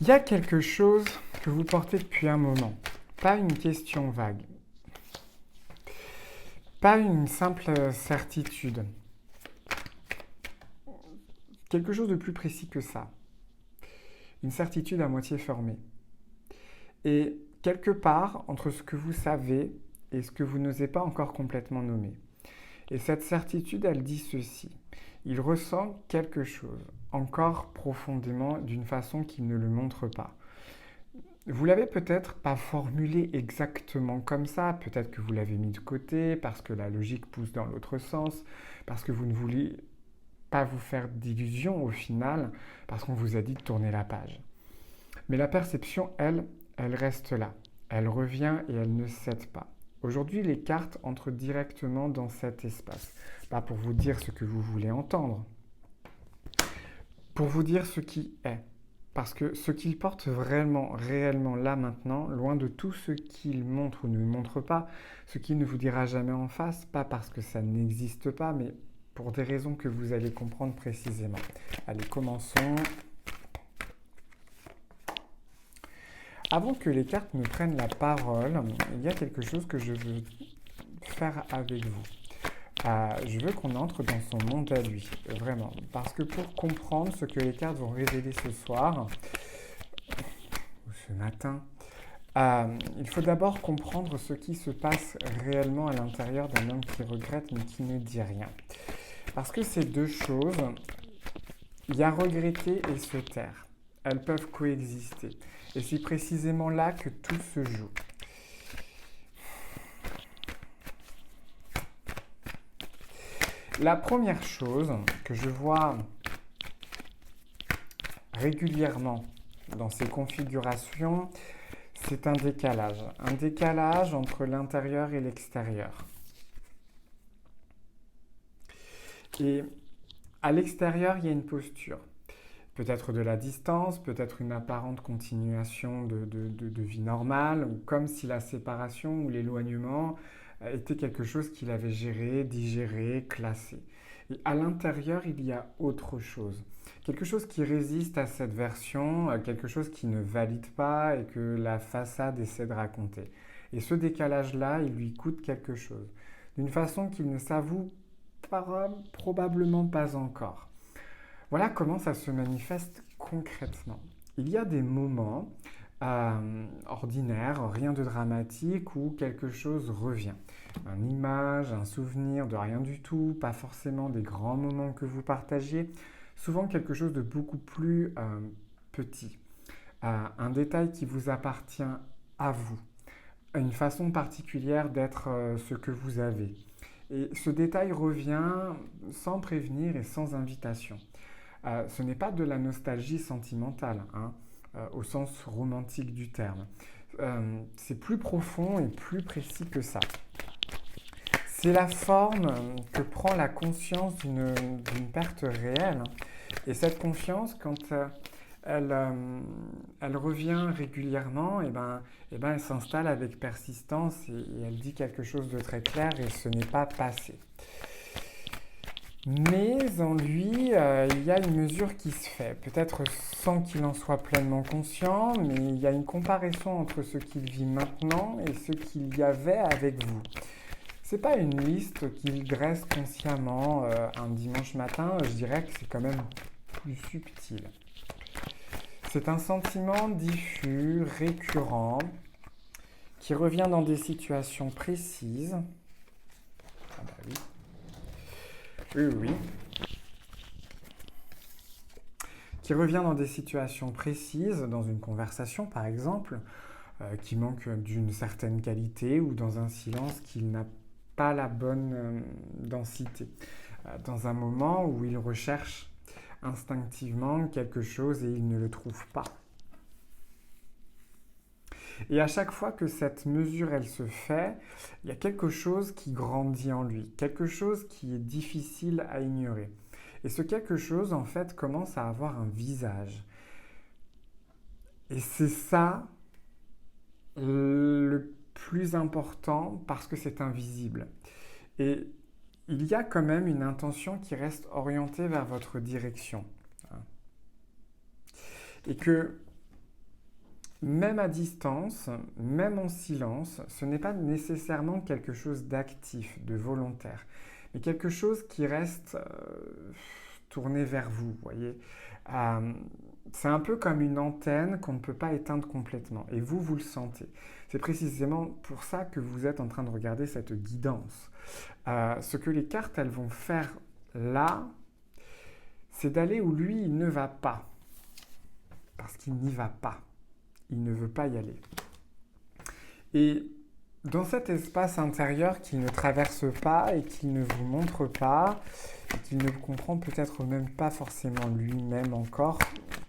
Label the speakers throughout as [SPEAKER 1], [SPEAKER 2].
[SPEAKER 1] Il y a quelque chose que vous portez depuis un moment, pas une question vague, pas une simple certitude, quelque chose de plus précis que ça, une certitude à moitié formée. Et quelque part entre ce que vous savez et ce que vous n'osez pas encore complètement nommer. Et cette certitude, elle dit ceci. Il ressent quelque chose, encore profondément, d'une façon qu'il ne le montre pas. Vous l'avez peut-être pas formulé exactement comme ça, peut-être que vous l'avez mis de côté parce que la logique pousse dans l'autre sens, parce que vous ne voulez pas vous faire d'illusions au final, parce qu'on vous a dit de tourner la page. Mais la perception, elle reste là. Elle revient et elle ne cède pas. Aujourd'hui, les cartes entrent directement dans cet espace. Pas pour vous dire ce que vous voulez entendre, pour vous dire ce qui est. Parce que ce qu'il porte vraiment, réellement là maintenant, loin de tout ce qu'il montre ou ne montre pas, ce qu'il ne vous dira jamais en face, pas parce que ça n'existe pas, mais pour des raisons que vous allez comprendre précisément. Allez, commençons. Avant que les cartes ne prennent la parole, il y a quelque chose que je veux faire avec vous. Je veux qu'on entre dans son monde à lui, vraiment. Parce que pour comprendre ce que les cartes vont révéler ce soir, ou ce matin, il faut d'abord comprendre ce qui se passe réellement à l'intérieur d'un homme qui regrette mais qui ne dit rien. Parce que ces deux choses, il y a regretter et se taire. Elles peuvent coexister. Et c'est précisément là que tout se joue. La première chose que je vois régulièrement dans ces configurations, c'est un décalage. Un décalage entre l'intérieur et l'extérieur. Et à l'extérieur, il y a une posture. Peut-être de la distance, peut-être une apparente continuation de vie normale, ou comme si la séparation ou l'éloignement était quelque chose qu'il avait géré, digéré, classé. Et à l'intérieur, il y a autre chose. Quelque chose qui résiste à cette version, quelque chose qui ne valide pas et que la façade essaie de raconter. Et ce décalage-là, il lui coûte quelque chose. D'une façon qu'il ne s'avoue probablement pas encore. Voilà comment ça se manifeste concrètement. Il y a des moments ordinaires, rien de dramatique, où quelque chose revient. Une image, un souvenir de rien du tout, pas forcément des grands moments que vous partagiez, souvent quelque chose de beaucoup plus petit. Un détail qui vous appartient à vous, une façon particulière d'être ce que vous avez. Et ce détail revient sans prévenir et sans invitation. Ce n'est pas de la nostalgie sentimentale, hein, au sens romantique du terme. C'est plus profond et plus précis que ça. C'est la forme que prend la conscience d'une perte réelle. Et cette conscience, quand elle revient régulièrement, elle s'installe avec persistance et elle dit quelque chose de très clair et ce n'est pas passé. Mais en lui, il y a une mesure qui se fait, peut-être sans qu'il en soit pleinement conscient, mais il y a une comparaison entre ce qu'il vit maintenant et ce qu'il y avait avec vous. C'est pas une liste qu'il dresse consciemment un dimanche matin, je dirais que c'est quand même plus subtil. C'est un sentiment diffus, récurrent, qui revient dans des situations précises. Ah bah oui. Oui. Qui revient dans des situations précises, dans une conversation par exemple, qui manque d'une certaine qualité ou dans un silence qui n'a pas la bonne densité. Dans un moment où il recherche instinctivement quelque chose et il ne le trouve pas. Et à chaque fois que cette mesure, elle se fait, il y a quelque chose qui grandit en lui, quelque chose qui est difficile à ignorer. Et ce quelque chose, en fait, commence à avoir un visage. Et c'est ça le plus important parce que c'est invisible. Et il y a quand même une intention qui reste orientée vers votre direction. Et que même à distance, même en silence, ce n'est pas nécessairement quelque chose d'actif, de volontaire, mais quelque chose qui reste tourné vers vous, voyez. Euh, c'est un peu comme une antenne qu'on ne peut pas éteindre complètement, et vous, vous le sentez. C'est précisément pour ça que vous êtes en train de regarder cette guidance. Ce que les cartes, elles vont faire là, c'est d'aller où lui, il ne va pas, parce qu'il n'y va pas. Il ne veut pas y aller. Et dans cet espace intérieur qu'il ne traverse pas et qu'il ne vous montre pas, et qu'il ne comprend peut-être même pas forcément lui-même encore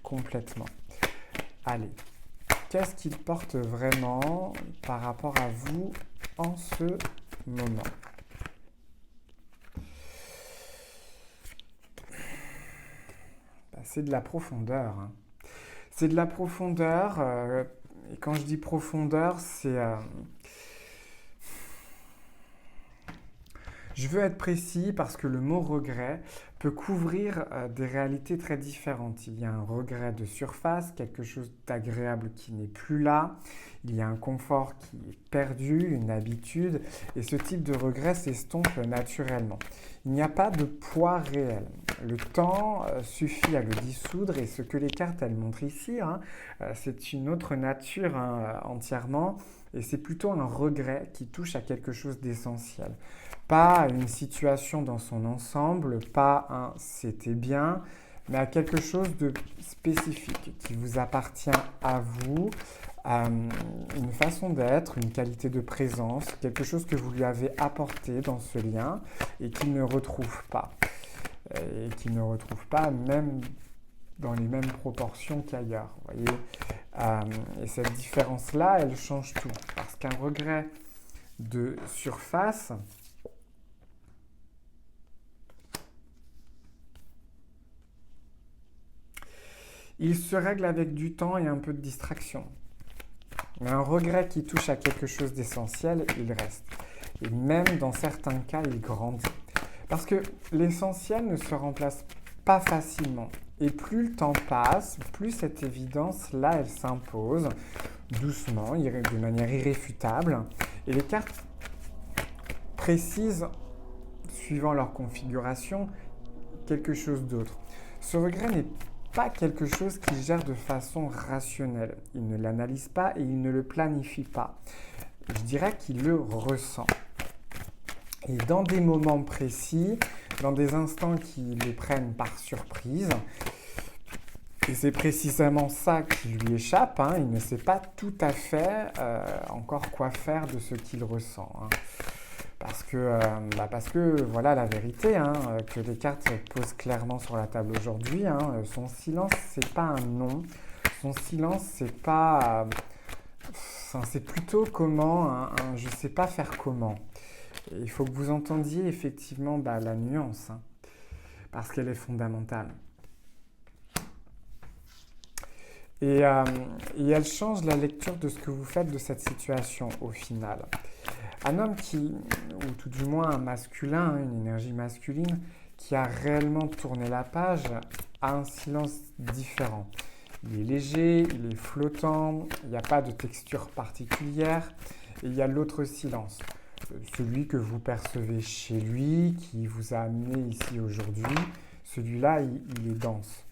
[SPEAKER 1] complètement. Allez, qu'est-ce qu'il porte vraiment par rapport à vous en ce moment? C'est de la profondeur, hein. C'est de la profondeur, et quand je dis profondeur, c'est... je veux être précis parce que le mot regret peut couvrir des réalités très différentes. Il y a un regret de surface, quelque chose d'agréable qui n'est plus là. Il y a un confort qui est perdu, une habitude. Et ce type de regret s'estompe naturellement. Il n'y a pas de poids réel. Le temps suffit à le dissoudre et ce que les cartes elles montrent ici, hein, c'est une autre nature hein, entièrement et c'est plutôt un regret qui touche à quelque chose d'essentiel. Pas une situation dans son ensemble, pas un c'était bien, mais à quelque chose de spécifique qui vous appartient à vous, une façon d'être, une qualité de présence, quelque chose que vous lui avez apporté dans ce lien et qu'il ne retrouve pas. Et qu'il ne retrouve pas même dans les mêmes proportions qu'ailleurs. Voyez et cette différence-là, elle change tout. Parce qu'un regret de surface, il se règle avec du temps et un peu de distraction. Mais un regret qui touche à quelque chose d'essentiel, il reste. Et même dans certains cas, il grandit. Parce que l'essentiel ne se remplace pas facilement. Et plus le temps passe, plus cette évidence-là, elle s'impose doucement, de manière irréfutable. Et les cartes précisent, suivant leur configuration, quelque chose d'autre. Ce regret n'est pas quelque chose qu'il gère de façon rationnelle. Il ne l'analyse pas et il ne le planifie pas. Je dirais qu'il le ressent. Et dans des moments précis, dans des instants qui le prennent par surprise, et c'est précisément ça qui lui échappe, hein, il ne sait pas tout à fait encore quoi faire de ce qu'il ressent. Hein. Parce que voilà la vérité hein, que les cartes posent clairement sur la table aujourd'hui. Hein, son silence, c'est pas un non. Son silence, c'est pas... c'est plutôt comment, je sais pas faire comment. Et il faut que vous entendiez effectivement la nuance, hein, parce qu'elle est fondamentale. Et elle change la lecture de ce que vous faites de cette situation au final. Un homme ou tout du moins un masculin, une énergie masculine, qui a réellement tourné la page, a un silence différent. Il est léger, il est flottant, il n'y a pas de texture particulière, et il y a l'autre silence. Celui que vous percevez chez lui, qui vous a amené ici aujourd'hui, celui-là, il est dense.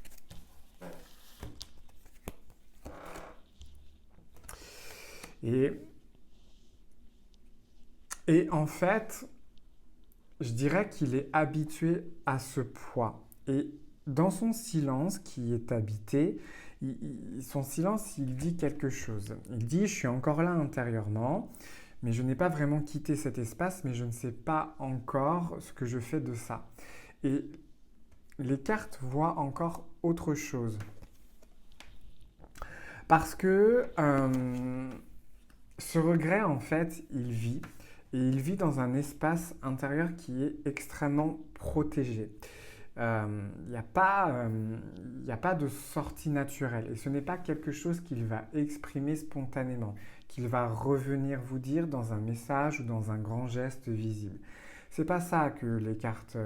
[SPEAKER 1] Et en fait, je dirais qu'il est habitué à ce poids. Et dans son silence qui est habité, son silence, il dit quelque chose. Il dit, je suis encore là intérieurement, mais je n'ai pas vraiment quitté cet espace, mais je ne sais pas encore ce que je fais de ça. Et les cartes voient encore autre chose. Parce que ce regret, en fait, il vit. Et il vit dans un espace intérieur qui est extrêmement protégé. Il n'y a pas de sortie naturelle. Et ce n'est pas quelque chose qu'il va exprimer spontanément, qu'il va revenir vous dire dans un message ou dans un grand geste visible. C'est pas ça que les cartes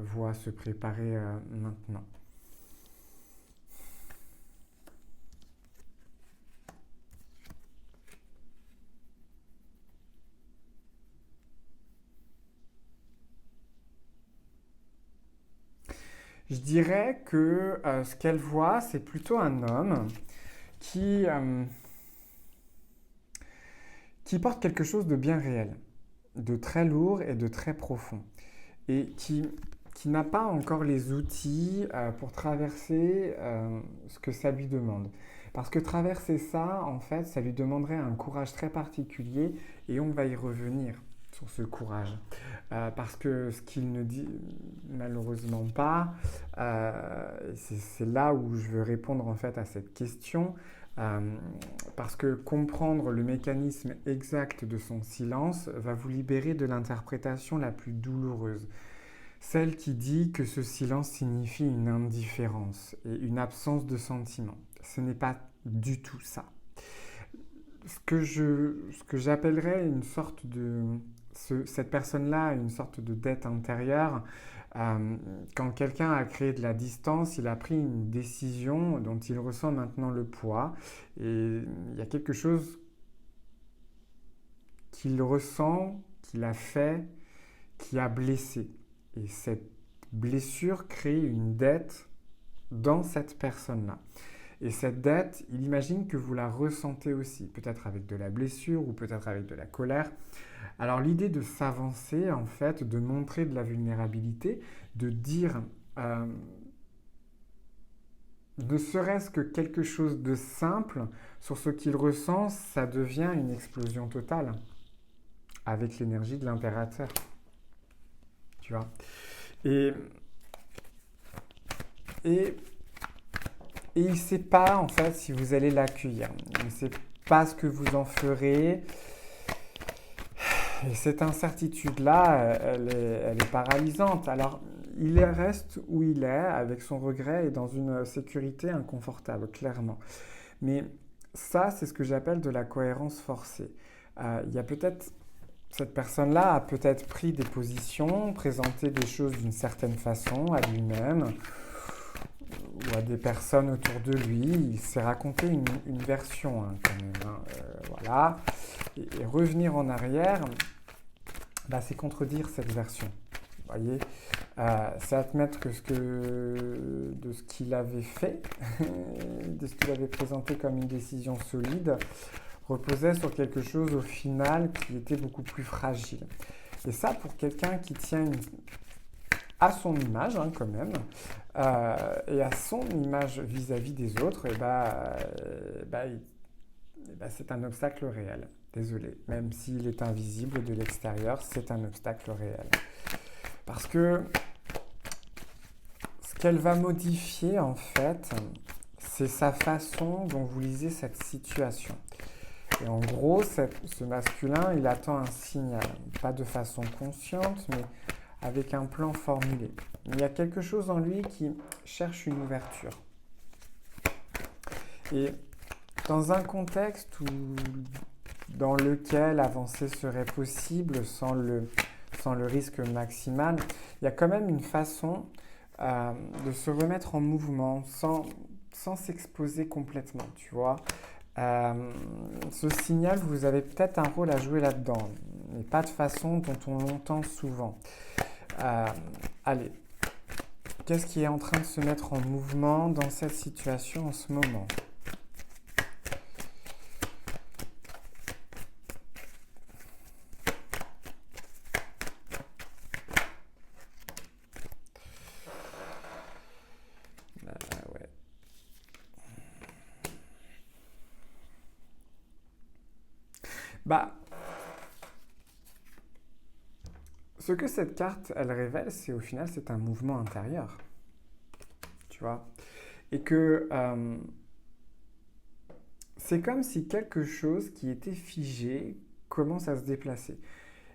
[SPEAKER 1] voient se préparer maintenant. Je dirais que ce qu'elle voit, c'est plutôt un homme qui, euh, qui porte quelque chose de bien réel, de très lourd et de très profond, et qui n'a pas encore les outils pour traverser ce que ça lui demande. Parce que traverser ça, en fait, ça lui demanderait un courage très particulier, et on va y revenir sur ce courage. Parce que ce qu'il ne dit malheureusement pas, c'est là où je veux répondre en fait à cette question, euh, parce que comprendre le mécanisme exact de son silence va vous libérer de l'interprétation la plus douloureuse, celle qui dit que ce silence signifie une indifférence et une absence de sentiment. Ce n'est pas du tout ça. Ce que j'appellerais une sorte de... cette personne-là a une sorte de dette intérieure. Quand quelqu'un a créé de la distance, il a pris une décision dont il ressent maintenant le poids. Et il y a quelque chose qu'il ressent, qu'il a fait, qui a blessé. Et cette blessure crée une dette dans cette personne-là. Et cette dette, il imagine que vous la ressentez aussi, peut-être avec de la blessure ou peut-être avec de la colère. Alors l'idée de s'avancer, en fait, de montrer de la vulnérabilité, de dire euh, ne serait-ce que quelque chose de simple sur ce qu'il ressent, ça devient une explosion totale avec l'énergie de l'impérateur, tu vois. Et, et, et il ne sait pas, en fait, si vous allez l'accueillir. Il ne sait pas ce que vous en ferez. Et cette incertitude-là, elle est paralysante. Alors, il reste où il est, avec son regret et dans une sécurité inconfortable, clairement. Mais ça, c'est ce que j'appelle de la cohérence forcée. Il y a peut-être Cette personne-là a peut-être pris des positions, présenté des choses d'une certaine façon à lui-même ou à des personnes autour de lui. Il s'est raconté une version quand même, hein, voilà. Et revenir en arrière, bah, c'est contredire cette version. Vous voyez, c'est admettre de ce qu'il avait fait, de ce qu'il avait présenté comme une décision solide, reposait sur quelque chose au final qui était beaucoup plus fragile. Et ça, pour quelqu'un qui tient à son image, hein, quand même, et à son image vis-à-vis des autres, c'est un obstacle réel. Désolé, même s'il est invisible de l'extérieur, c'est un obstacle réel. Parce que ce qu'elle va modifier, en fait, c'est sa façon dont vous lisez cette situation. Et en gros, ce masculin, il attend un signal, pas de façon consciente, mais avec un plan formulé. Il y a quelque chose en lui qui cherche une ouverture. Et dans un contexte dans lequel avancer serait possible sans le risque maximal, il y a quand même une façon de se remettre en mouvement sans s'exposer complètement, tu vois. Ce signal, vous avez peut-être un rôle à jouer là-dedans, mais pas de façon dont on l'entend souvent. Allez, qu'est-ce qui est en train de se mettre en mouvement dans cette situation en ce moment ? Ouais. Bah, ce que cette carte, elle révèle, c'est au final, c'est un mouvement intérieur. Tu vois ? Et que c'est comme si quelque chose qui était figé commence à se déplacer.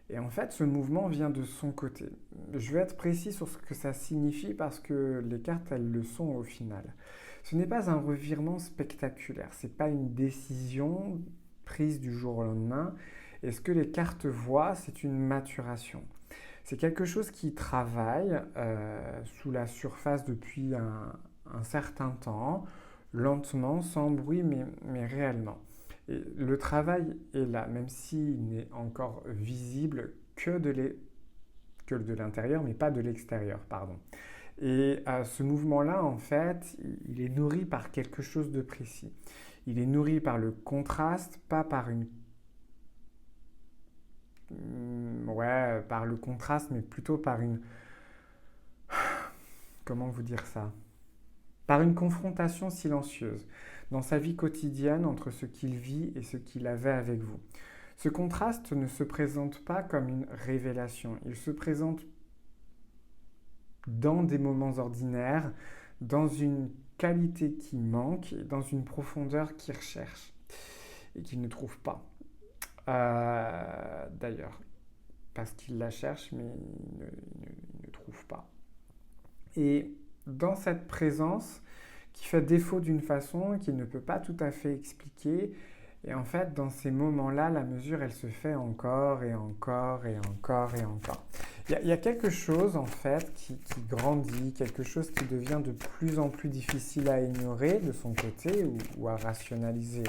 [SPEAKER 1] Et en fait, ce mouvement vient de son côté. Je vais être précis sur ce que ça signifie parce que les cartes, elles le sont au final. Ce n'est pas un revirement spectaculaire, ce n'est pas une décision prise du jour au lendemain. Et ce que les cartes voient, c'est une maturation. C'est quelque chose qui travaille sous la surface depuis un certain temps, lentement, sans bruit, mais réellement. Et le travail est là, même s'il n'est encore visible que de l'intérieur, mais pas de l'extérieur, pardon. Et ce mouvement-là, en fait, il est nourri par quelque chose de précis. Il est nourri par le contraste, pas par une... Ouais, par le contraste, mais plutôt par une... Comment vous dire ça? Par une confrontation silencieuse dans sa vie quotidienne entre ce qu'il vit et ce qu'il avait avec vous. Ce contraste ne se présente pas comme une révélation, il se présente dans des moments ordinaires, dans une qualité qui manque, et dans une profondeur qu'il recherche et qu'il ne trouve pas. D'ailleurs, parce qu'il la cherche, mais il ne trouve pas. Et dans cette présence qui fait défaut d'une façon qu'il ne peut pas tout à fait expliquer, et en fait, dans ces moments-là, la mesure, elle se fait encore et encore et encore et encore. Il y a quelque chose, en fait, qui grandit, quelque chose qui devient de plus en plus difficile à ignorer de son côté ou à rationaliser.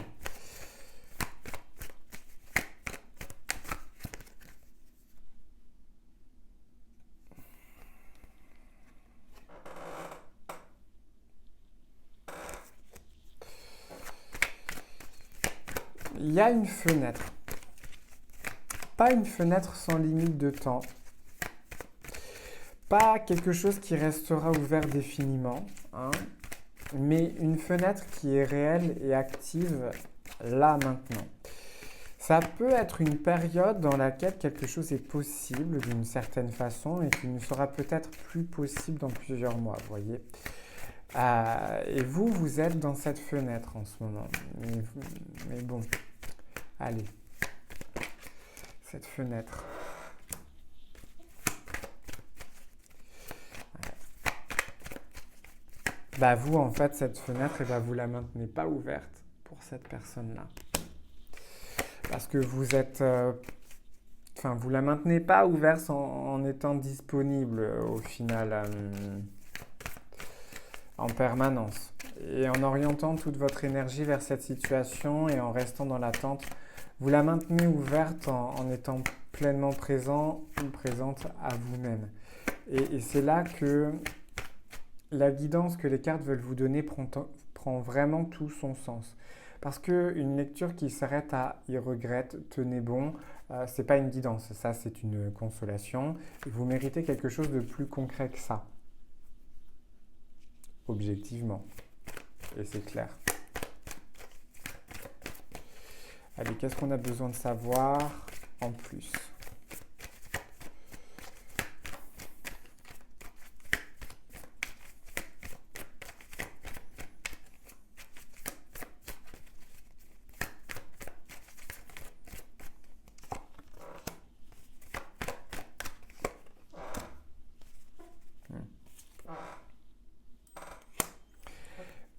[SPEAKER 1] Il y a une fenêtre. Pas une fenêtre sans limite de temps. Pas quelque chose qui restera ouvert définiment, hein, mais une fenêtre qui est réelle et active là maintenant. Ça peut être une période dans laquelle quelque chose est possible d'une certaine façon et qui ne sera peut-être plus possible dans plusieurs mois, vous voyez. Et vous êtes dans cette fenêtre en ce moment. Mais bon, allez, cette fenêtre. Bah vous, en fait, cette fenêtre, eh ben, vous la maintenez pas ouverte pour cette personne-là. Parce que vous êtes... Enfin, vous la maintenez pas ouverte en étant disponible au final en permanence. Et en orientant toute votre énergie vers cette situation et en restant dans l'attente, vous la maintenez ouverte en étant pleinement présent ou présente à vous-même. Et c'est là que la guidance que les cartes veulent vous donner prend vraiment tout son sens. Parce qu'une lecture qui s'arrête à « il regrette, tenez bon », c'est pas une guidance, ça c'est une consolation. Vous méritez quelque chose de plus concret que ça. Objectivement. Et c'est clair. Allez, qu'est-ce qu'on a besoin de savoir en plus ?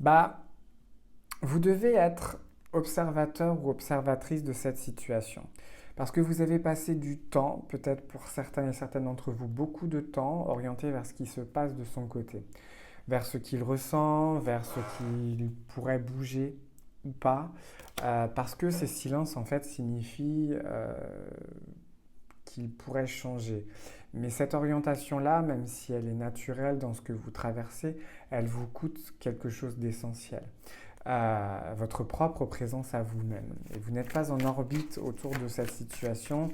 [SPEAKER 1] Bah, vous devez être observateur ou observatrice de cette situation. Parce que vous avez passé du temps, peut-être pour certains et certaines d'entre vous, beaucoup de temps orienté vers ce qui se passe de son côté. Vers ce qu'il ressent, vers ce qu'il pourrait bouger ou pas. Parce que ces silences, en fait, signifient qu'il pourrait changer. Mais cette orientation-là, même si elle est naturelle dans ce que vous traversez, elle vous coûte quelque chose d'essentiel. Votre propre présence à vous-même. Et vous n'êtes pas en orbite autour de cette situation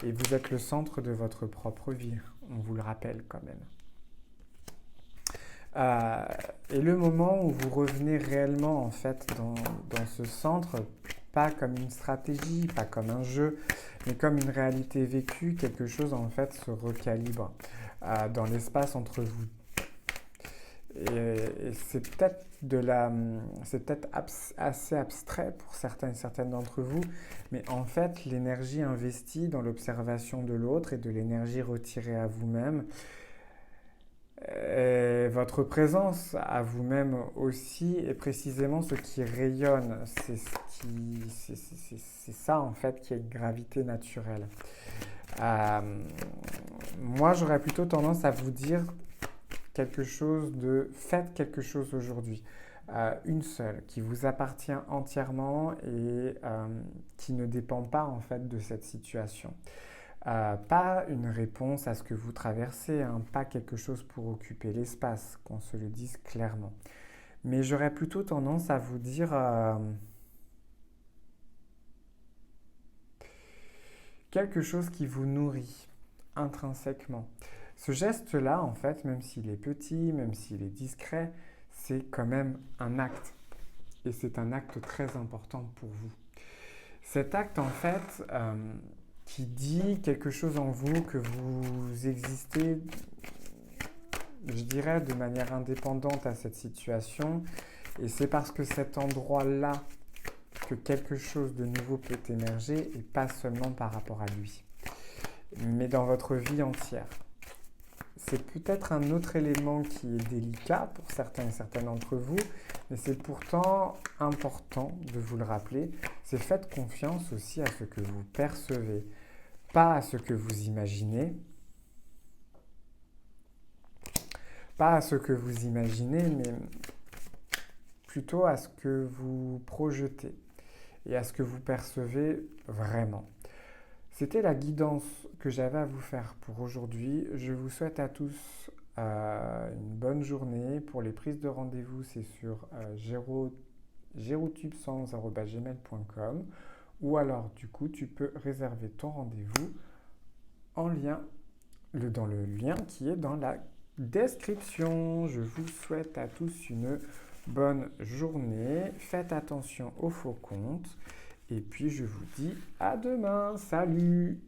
[SPEAKER 1] et vous êtes le centre de votre propre vie. On vous le rappelle quand même. Et le moment où vous revenez réellement en fait dans ce centre, pas comme une stratégie, pas comme un jeu, mais comme une réalité vécue, quelque chose en fait se recalibre dans l'espace entre vous. Et c'est peut-être assez abstrait pour certains et certaines d'entre vous, mais en fait l'énergie investie dans l'observation de l'autre et de l'énergie retirée à vous-même, et votre présence à vous-même aussi est précisément ce qui rayonne. C'est ça en fait qui est une gravité naturelle. Moi, j'aurais plutôt tendance à vous dire faites quelque chose aujourd'hui. Une seule, qui vous appartient entièrement et qui ne dépend pas en fait de cette situation. Pas une réponse à ce que vous traversez, hein, pas quelque chose pour occuper l'espace, qu'on se le dise clairement. Mais j'aurais plutôt tendance à vous dire quelque chose qui vous nourrit intrinsèquement. Ce geste-là, en fait, même s'il est petit, même s'il est discret, c'est quand même un acte. Et c'est un acte très important pour vous. Cet acte, en fait, qui dit quelque chose en vous, que vous existez, je dirais, de manière indépendante à cette situation. Et c'est parce que cet endroit-là que quelque chose de nouveau peut émerger, et pas seulement par rapport à lui, mais dans votre vie entière. C'est peut-être un autre élément qui est délicat pour certains et certaines d'entre vous, mais c'est pourtant important de vous le rappeler. C'est faites confiance aussi à ce que vous percevez, pas à ce que vous imaginez, pas à ce que vous imaginez, mais plutôt à ce que vous projetez et à ce que vous percevez vraiment. C'était la guidance que j'avais à vous faire pour aujourd'hui. Je vous souhaite à tous une bonne journée. Pour les prises de rendez-vous, c'est sur gerotube100@gmail.com ou alors du coup tu peux réserver ton rendez-vous en lien, dans le lien qui est dans la description. Je vous souhaite à tous une bonne journée. Faites attention aux faux comptes. Et puis je vous dis à demain. Salut!